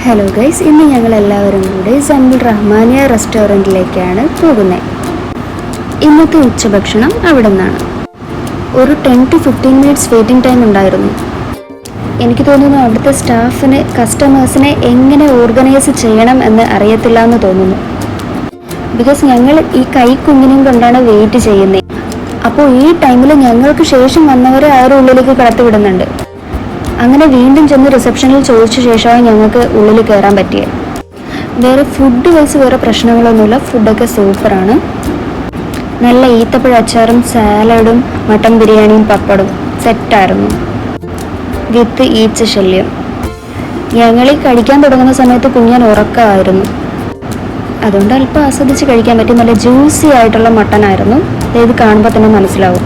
Hello guys, ഇന്ന് ഞങ്ങൾ എല്ലാവരും കൂടി സമ്പിൾ റഹ്മാനിയ റെസ്റ്റോറൻറ്റിലേക്കാണ് പോകുന്നത്. ഇന്നത്തെ ഉച്ചഭക്ഷണം അവിടെ നിന്നാണ്. ഒരു 10 to 15 മിനിറ്റ്സ് വെയിറ്റിംഗ് ടൈം ഉണ്ടായിരുന്നു. എനിക്ക് തോന്നുന്നു അവിടുത്തെ സ്റ്റാഫിന് കസ്റ്റമേഴ്സിനെ എങ്ങനെ ഓർഗനൈസ് ചെയ്യണം എന്ന് അറിയത്തില്ല എന്ന് തോന്നുന്നു. ബിക്കോസ് ഞങ്ങൾ ഈ കൈക്കുഞ്ഞിനെയും കൊണ്ടാണ് വെയിറ്റ് ചെയ്യുന്നത്. അപ്പോൾ ഈ ടൈമിൽ ഞങ്ങൾക്ക് ശേഷം വന്നവരെ ആരും ഉള്ളിലേക്ക് കടത്തിവിടുന്നുണ്ട്. അങ്ങനെ വീണ്ടും ചെന്ന് റിസപ്ഷനിൽ ചോദിച്ച ശേഷമാണ് ഞങ്ങൾക്ക് ഉള്ളിൽ കയറാൻ പറ്റിയത്. വേറെ ഫുഡ് വൈസ് വേറെ പ്രശ്നങ്ങളൊന്നുമില്ല. ഫുഡൊക്കെ സൂപ്പറാണ്. നല്ല ഈത്തപ്പഴ അച്ചാറും സാലഡും മട്ടൻ ബിരിയാണിയും പപ്പടും സെറ്റായിരുന്നു, വിത്ത് ഈച്ച ശല്യം. ഞങ്ങൾ ഈ കഴിക്കാൻ തുടങ്ങുന്ന സമയത്ത് കുഞ്ഞൻ ഉറക്കമായിരുന്നു. അതുകൊണ്ട് അല്പം ആസ്വദിച്ച് കഴിക്കാൻ പറ്റി. നല്ല ജ്യൂസി ആയിട്ടുള്ള മട്ടനായിരുന്നു. ഇത് കാണുമ്പോൾ തന്നെ മനസ്സിലാവും.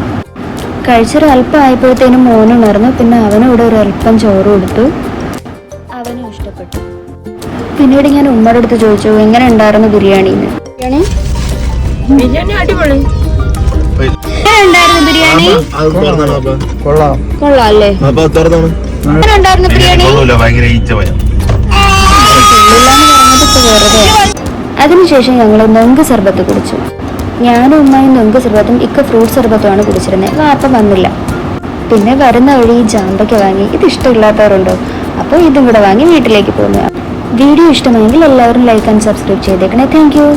കഴിച്ചൊരു അല്പം ആയപ്പോഴത്തേനും മോനുണ്ടായിരുന്നു. പിന്നെ അവനും ഇവിടെ ഒരു അല്പം ചോറ് കൊടുത്തു. അവനും ഇഷ്ടപ്പെട്ടു. പിന്നീട് ഞാൻ ഉമ്മയുടെ അടുത്ത് ചോദിച്ചു എങ്ങനെ ഉണ്ടായിരുന്നു ബിരിയാണിന്ന്. ബിരിയാണി അടിപൊളി. ഉണ്ടായിരുന്നു ബിരിയാണി? കൊള്ളാം അല്ലേ? എങ്ങനെ ഉണ്ടായിരുന്നു ബിരിയാണി? അതിനുശേഷം ഞങ്ങൾ നൊങ്ക് സർബത്ത് കുടിച്ചു. ഞാനും ഉമ്മയും നൊങ്ക് സർബത്തും ഇക്ക ഫ്രൂട്ട് സർബത്തുമാണ് കുടിച്ചിരുന്നത്. വാപ്പ വന്നില്ല. പിന്നെ വരുന്ന വഴി ജാമ്പയ്ക്ക വാങ്ങി. ഇത് ഇഷ്ടമില്ലാത്തവരുണ്ടോ? അപ്പോൾ ഇതും കൂടെ വാങ്ങി വീട്ടിലേക്ക് പോകുന്നു. വീഡിയോ ഇഷ്ടമായെങ്കിൽ എല്ലാവരും ലൈക്ക് ആൻഡ് സബ്സ്ക്രൈബ് ചെയ്തേക്കണേ. Thank you.